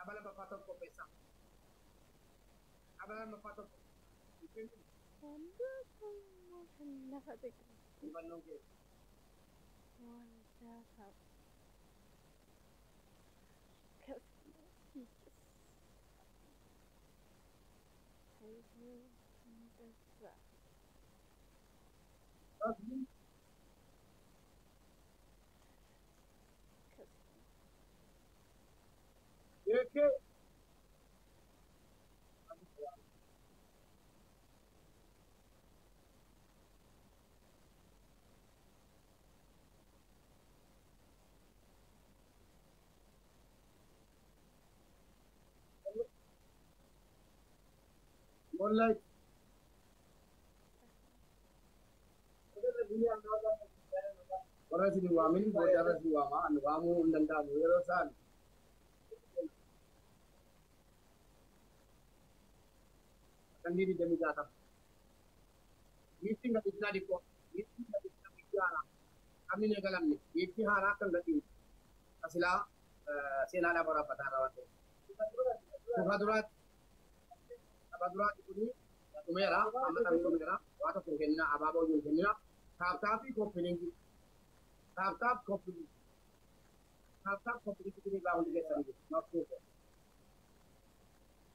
abala mafato ko pesa abala mafato ko Anda kamu fatik. ibanong ke Wanda kap. Kas. Ayo, ndasa. Kas. Yeke wallahi orang sini wamin bodara si wama anu wamu undang tamu yerosan kan diri demi jatah meeting nggak bisa dipot meeting nggak bisa bicara kami negalam nih itu harakan nggak ini kasihlah senada berapa tarawat Suhadurat Abadurat itu tumera amat kami tumera waktu pengennya ababo yang pengennya tapi kok pengen tap kopi itu ini bangun di desa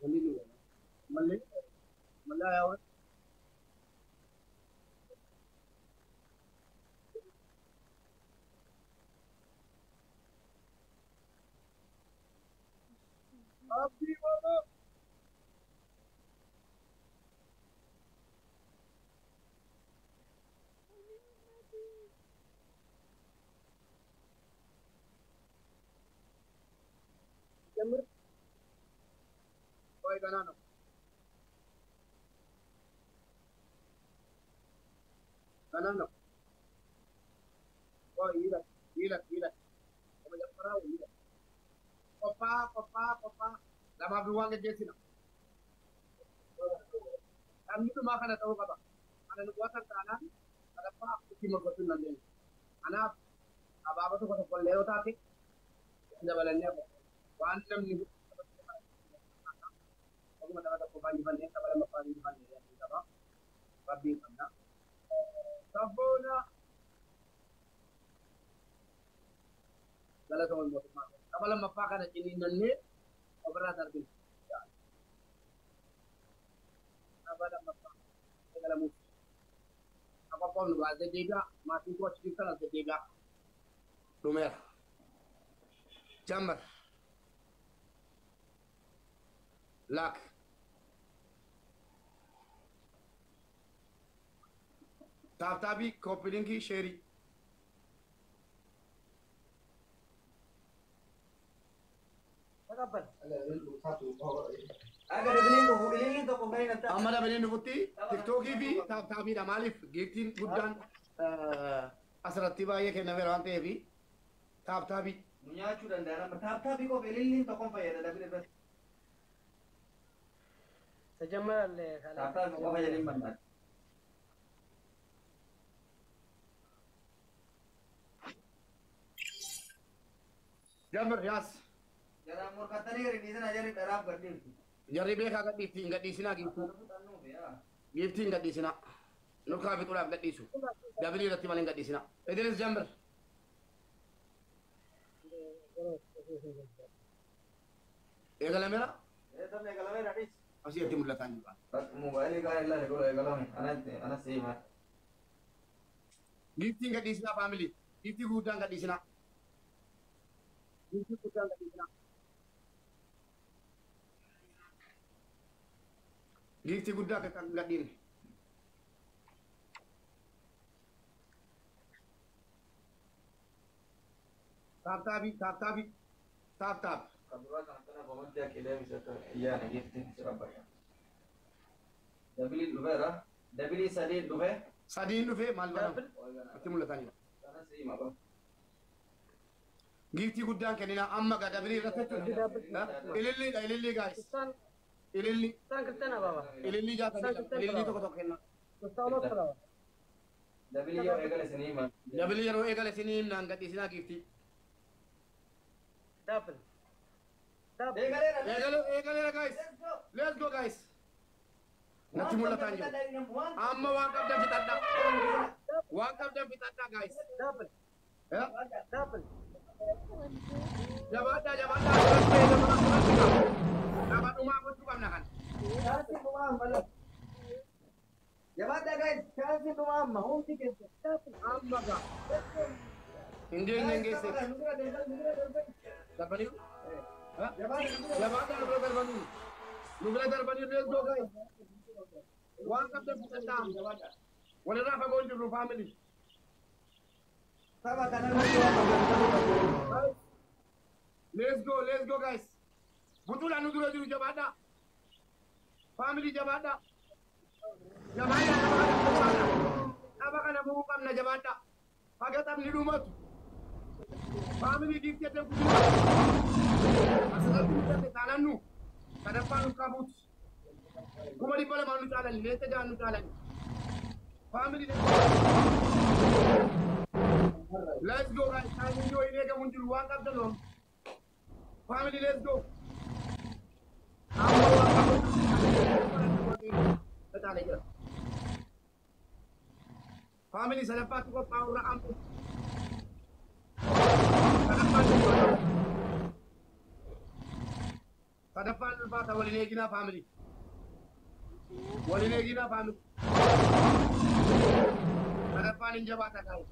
ini maksudnya Mali ya Abdi Baba Jamur Oi ganano Oh ila Kamu jangan perahu ila Papa lama beruang ke jesina kami itu makan atau apa ada nubuatan kanan ada pak kita mau betul nanti anak apa tuh kalau lewat tapi tidak balannya wanam nih aku mau dapat kebanjiran kita boleh makan di mana ya kita apa babi mana sabuna dalam soal motor mana kalau makan ini nanti operat terbil abada makan dalam musik apa pun ada tiga mati tu cerita ada tiga lumer jambar lak tabi kopilingi sheri Kapan? Agak bilhin to kumain na ta. amada benen nubuti tiktoki bi tabi da malif gitin guddan asratiba yake na verante bi tabi Munyachu dan dara tapi ko bilhin to kumpa ya da bilhin. Sejamar le kala. Tabi ko kaya rin bandat. jambar yas Jara mur katani rin isa na jari darab gardin. jari be ka gadi ti gadi sina gitu Tanu be ya. gifti gadi sina no ka bi tulab gadi su dabili ratti malen gadi sina idris jambar egala mera Eh to me galame radis. asi yati mulatan ba Mobile ka illa ne ko galame anak sih ma. gifti gadi sina family gifti guddan gadi sina gifti guddan gadi sina gifti gudda ka gadi ni tabi tap Kadua kana pamantya kile bisa to iya ne giftin Surabaya. Dabili lubera, dabili sadi lube. sadin du fe malbana atti mulatan Kana sih ma ba. gifti guddan kenina amma ga dabili ratattu ililli guys Kristan ililli Kristen apa Baba? ililli jata ililli to kenna Kristan lo berapa? Dabili yo egale sini ma. dabili yaro egale sinim nan gadi sina gifti Dapat. Double. Eegaleera guys. Let's go guys. Natti mul'ataan jiru. Amma waan qabdan fixadha. Waan qabdan fixadha guys. Double. Eh? Double. Jabaadhaa. Nama dhumaa gochuu qabna kan. Jabaadhaa guys. Chaansii dhuma amma. Humti keessa. Double. Amma gaa. Hin geesse. Darbaniiru? Jabaadhaa nu bira darbaniiru. Nu bira darbaniiru let's go guys. Waan qabdan fixadhaa. Walirraa fagoo hin jirru family. Let's go guys. Butula nu dura jiru jabaadha. Family jabaadha. Aba kana bu'uu qabna jabaadha. Haga taphni dhumatu. Family diiftee kutuma. Asirratti mudate taanannu. Sadaffaan nu qabuuti. Kuma dhibba lamaan nu caalani. Leessa jaan nu caalani. Family let's go guys. Time enjoy nega munjul waan qabdan on. Family let's go. Family sadaffaa tuqa paawura ampu. Sadaffaan ulfaata waliin eeginaa family. Waliin eeginaa family. Sadaffaan hin jabaata guys.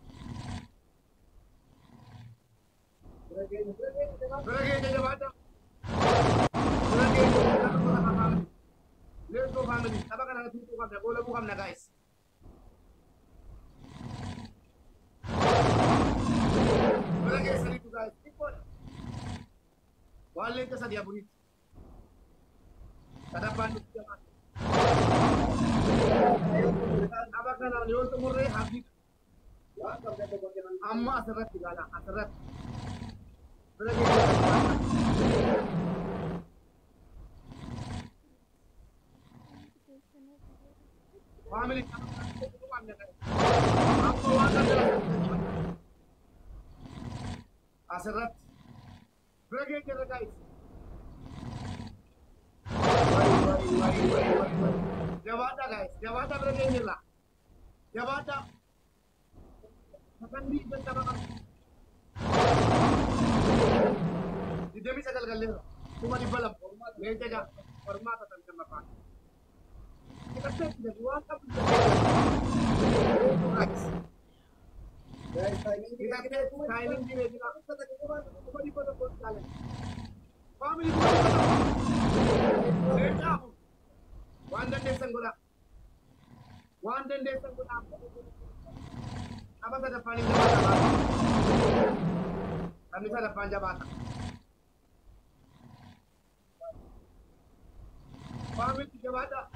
Beragenya jabaadha. Let's go family. Apa kana tutu qabna bola bu qabna guys. Beragenya salitu guys. Wale ka sadia bunit. Kadapan jabaadha. Apa kana leon tumurre habib. Amma asrat digala asrat. Family asrat break kira guys. Jawada guys, jawada break kira. Jawada makan di bentar. Dia bisa gagal cuma di balap meja permata tentang apa kita tidak buat apa kita timing di meja cuma di foto kalian family meja Wanda Desangula apa saja paling jabatan kami ada panjabatan family jabatan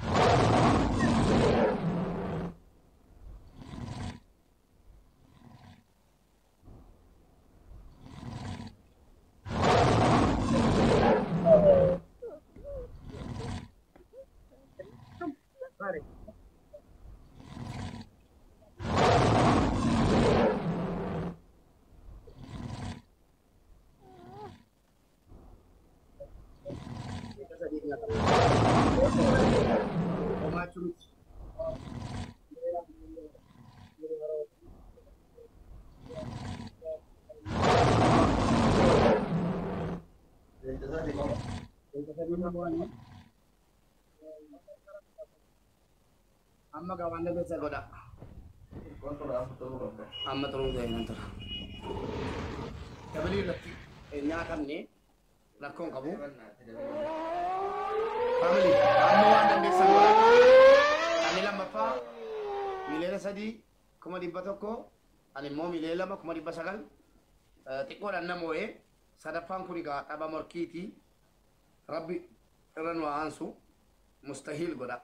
Mari. Amma kawan dia bisa goda. Amma tolong dia nanti. Kembali lagi. Nyakan ni, lakon kamu. Family, amma wanda dia bisa goda. Anila mapa, milela sadi, kuma di batoko, animo milela ma kuma di basagal. Tikko dan namoe, sadafan kuriga taba morkiti, Rabbi ranwa ansu, mustahil goda.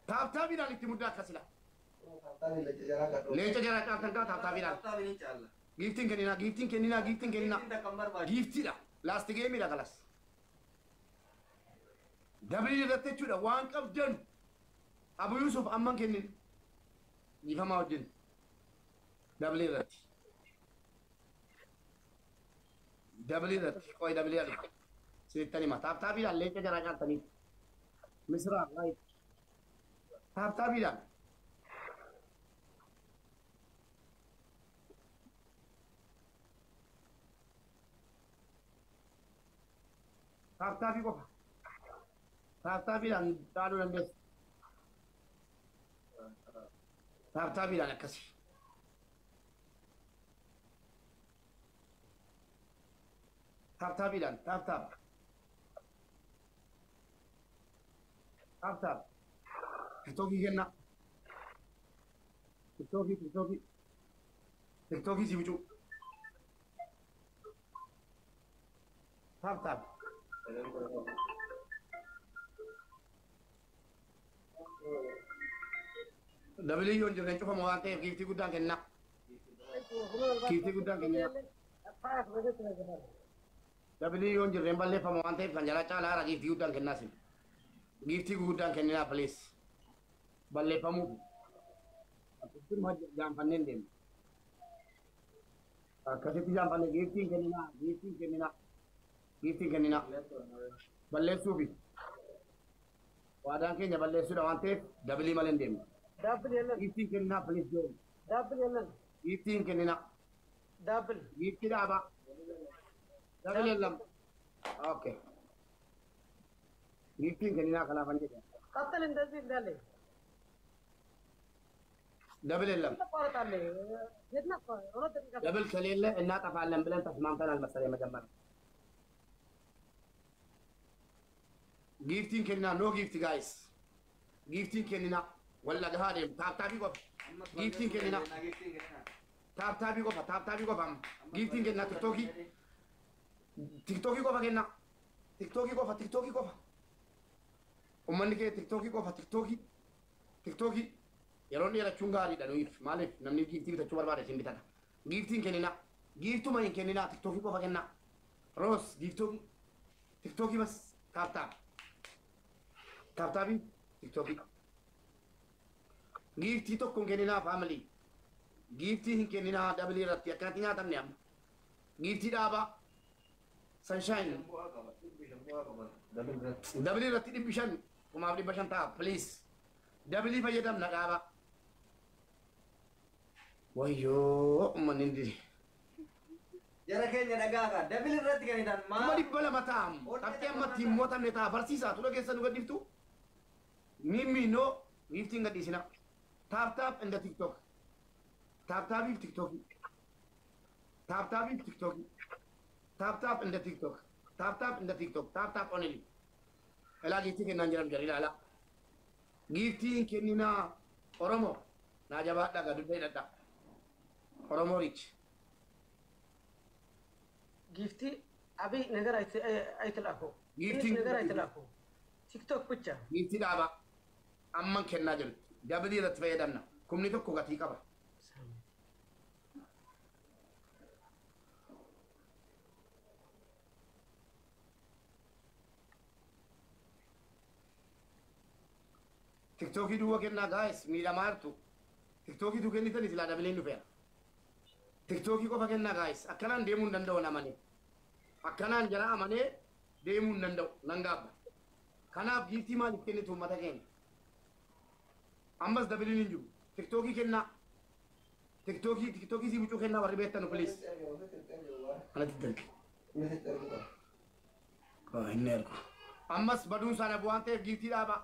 Tabi dan itu mudah kasihlah. Leca jarak akan kau tabi dan. Gifting kenina. Gifting dah. Last game dah kelas. Dabli dah tecu dah. One cup jen. Abu Yusuf amang kenin. Jika mau jen. Dabli dah. Dabli irratti qoy dabli ali. Sittani ma taaptaapiidhaan leenca jaraa nyaatanii. Misraa waayit. Taaptaapiidhaan. Taaptaapii qofa. Taaptaapiidhaan dhaaluu dandeessu. Taaptaapiidhaan akkasi. Taaptaapiidhaan taaptaap. Taaptaap. Tiktookii kenna. Tiktookii. Tiktookii si bicuu. Taaptaap. Dabli yoon jirren cufamu waan ta'eef giiftii guddaan kenna. Giiftii guddaan kenna. Dabli yoon jirren balleeffamu waan ta'eef kan jala caalaa haara giiftii guddaan kennaasin. Giiftii guddaan kenninaa plees. Balleeffamuu. Akkasuma jaanfanneen deemu. Akkasitti jaanfanne giiftiin kenninaa. Giiftiin kenninaa. Balleessuufi. Waadaan keenya balleessuudha waan ta'eef dablii malee hin deemu. Giiftiin kenninaa plees joo. Giiftiin kenninaa. Giiftii dhaabaa. Dabli lama. Okay. Giiftiin kenninaa kanaafan jedhe. Dabli lama. Dabl kaleelle innaa xafaallen biለን ተስማምተናል መሰለኝ መጀመሪያ። Giiftiin kenninaa no giifti guys. Giiftiin kenninaa walla gahaa deemu taaptaabii qofa. Giiftiin kenninaa. Taaptaabii qofa. Giiftiin kenninaa tiktookii. TikTokii qofa kenna. TikTokii qofa. Ummanni kee TikTokii qofa. TikTokii. Yeroo dheerachuun gaariidha nuyiif. Maaliif namni giiftii bitachuu barbaade isin bitata. Giiftiin kennina. Giiftuma hin kennina. TikTokii qofa kenna. Roos giiftookii. TikTokii bas taaptaap. Taaptaabii TikTokii. Giiftii tokko hin kenninaa faamilii. Giiftii hin kenninaa dabalii irratti akkanatti nyaatamne amma. Giiftii dhaabaa. Sunshine. Dabli irratti 500 kumaaf 500 ta'a please. Dabli fayyadamna dhaaba. Wayyoo ummanni hindi. Jara keenya dhagaakaa dabli irratti kennitan Kuma maal? 200 ta'am. Qabxee amma ittiin mootamne ta'a barsiisaa tura keessa nu gaddiftu. Mimmi no giiftiin gadhiisina. Taaptaap inda TikTok. Taaptaabiif TikTokii. Tap in the TikTok. Tap only. Ela giiftii kennan jiran jari laala. Giiftiin kenninaa Oromoo. Naa jabaadha gadubbee dhadha. Oromoo rich. Gifti abi negara አይተላኮ Giiftiin negara አይተላኮ ቲክቶክ ብቻ giiftii dhaaba. Amman kennaa jiru. Dabalii irratti fayyadamna. Kumni tokko gatii qaba. TikTokii duwwa kennaa guys miidhamaa jirtu. TikTokii tu kennitanii silaa dabaleen dhufeera. TikTokii qofa kennaa guys akkanaan deemuu hin danda'u namani. Akkanaan jala amanee deemuu hin danda'u nan gaabba. Kanaaf giiftii maaliif kennitu uummata keenya? Ammas dabaliin hin jiru. TikTokii kennaa. TikTokii si bucuu kennaa warri beektanu please. Kanatti darbe. Inni ergu. Ammas baduun sana bu'aan ta'eef giiftii dhaabaa.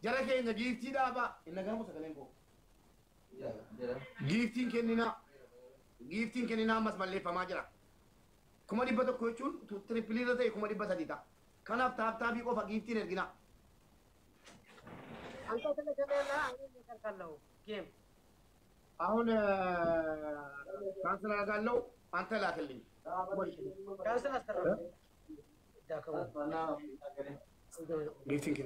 Jara keenya giiftii dhaabaa. Inni gaamu sagaleen koo. Giiftiin kenninaa ammas balleeffamaa jira. 100 jechuun tirippiliirra ta'e 300 ta'a. Kanaaf taaptaabii qofa giiftiin ergina. አንተ ተለከለና እከልካለሁ ጌም አሁን ካንስል አደርጋለሁ። አንተ ላክልኝ። ካንስል አስተራው ዳከው ጊፍቲንግ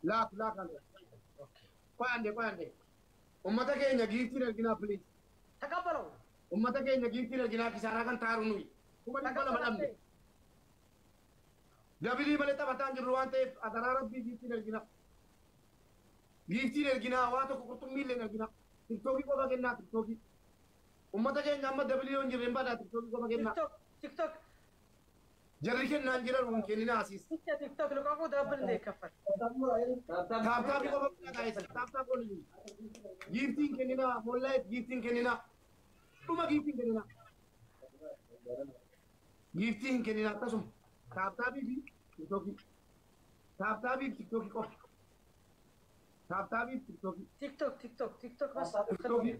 ላክ አንተ ቆይ አንዴ ኡመተ keenya giiftiin erginaa ፕሊዝ ተቀበለው ኡመተ keenya giiftiin erginaa kisaaraa kan taaru nuyi kuma dhibba lama dhabne dabilii malee taphataan jirru waan ta'eef adaraa rabbii giiftiin erginaa giiftiin erginaa waa tokko qurxummii illee erginaa tiktookii qofa kennaa tiktookii ummata keenya amma dabiliyoon jirre hin badaa tiktookii qofa kenna TikTok jarri kennaan jiran kun kennina asiis TikTok luqaquu daabbil ne kaffal. taaptaabii qofa kenna gaa'is taaptaa qofa giiftiin kennina mollaayit giiftiin kennina dhuma giiftiin kennina giiftiin kennina akkasuma taaptaabii fi tiktookii taaptaabii fi tiktookii qofa taaptaabii fi tiktookii TikTok bas. tiktookiin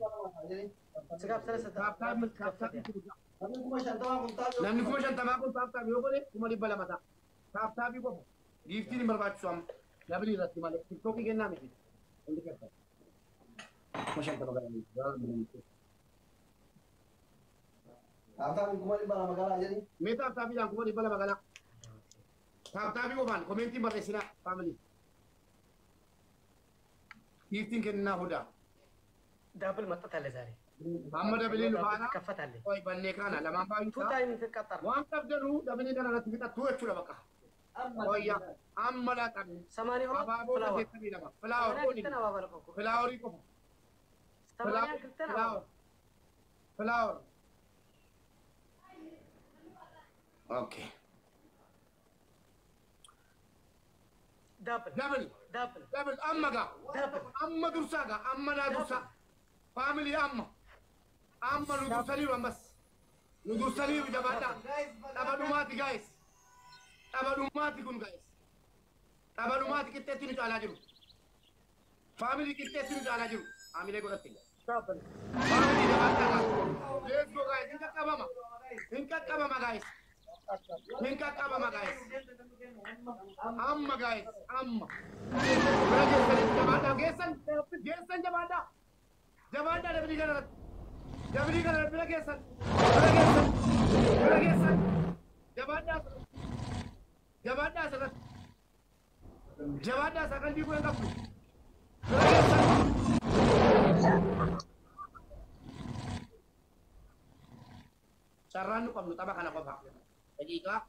Sagaaf salasa taaptaabii daabbil kaffal. Namni 50 kun taa'u. namni 50 kun taaptaabii yoo godhe 200 ta'a taaptaabii qofa giiftiin hin barbaachisu amma dabalii irratti malee tiktookii kennaa miti hundi keessaa 50 galanii Taa'u kuma dhibba lama galaa jedhi. mee taaptaabiidhaan 200 galaa taaptaabii qofaan komentiin barreessinaa faamilii giiftiin kennaa hudaa Daabbil maxxatalle zaare. amma dabiliin baana Kaffatalle. oi bannee kana lamaan baay'insa Tuutaa inni qaxxar. waan qabdanuu dabiliin kana irratti fixattuu jechuudha bakka oyya amma laaqanne Samaanii hoo abaaboo filaawa. keessanii lama filaawar Samaanii qoodin kiltan abaabala qoqqoo. filaawarii qofa Samaanii kiltan abaabala. flower. Okay. Daabbil. Double. Amma ga. Amma dursa ga. Amma na dursa. Family amma. Amma nu dursani bambas. Nu dursani jabada. Tabadumati guys. Tabadumati kun guys. Tabadumati kittetti nu cala jiru. Family kittetti nu cala jiru. Amile godatti. Daabbil. Family jabada. Let's go guys. Inka kabama guys. Inka kabama guys. Amma guys, amma. Jabada geessan jabada. Jabada dabali kana bila geessan. Jabada sakat. Jabada sakan di bulan kapu. Caraan nu kamnu taba kana apa? Jadi kak.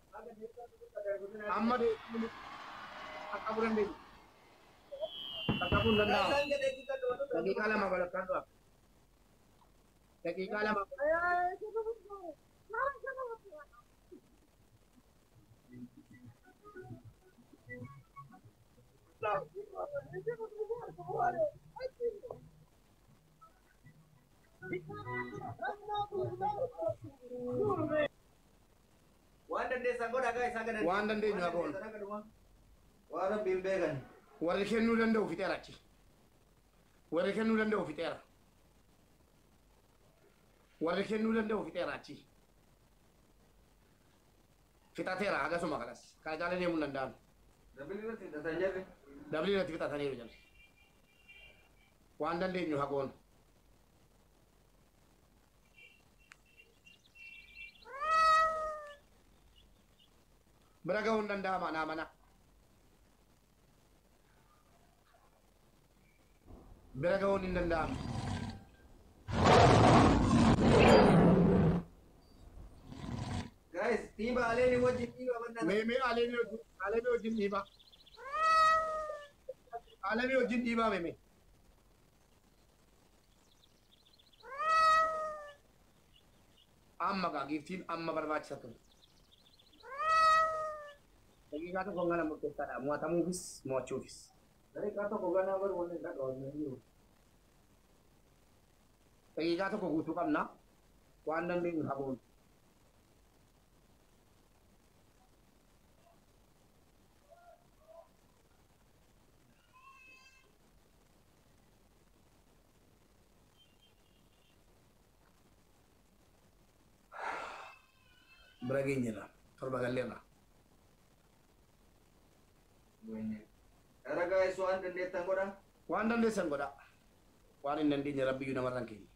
Amma de akaburan de akabun danda lagi kala mabalakan doa lagi kala waan dandeenyu haa goonu Waan rabbiin beekan. warri kennuu danda'u fixeera achi warri kennuu danda'u fixeera warri kennuu danda'u fixeera achi fixateera hagasuma kanas kana jaala deemuu hin danda'an dabli irratti fixataniiru jala waan dandeenyu haa goonu bira ga'uu hin danda'ama naa mana bira ga'uun hin danda'amu Guys, tiba aleni wajjin tiba banda. mee alemi wajjin dhiibaa alemi wajjin dhiibaa mee amma gaa giiftiin amma barbaachisa ture daqiiqaa tokko ngana murteessaadha mo'atamuufis mo'achuufis Dari kata kau gana baru mana tak kau ni. daqiiqaa tokko guutuu qabna waan dandeenyu haa goonu bira geenyerra torba galleerra Era guys, waan dandeettan godha. waan dandeessan godha waan hin dandeenye rabbiyyuu namarraan keenya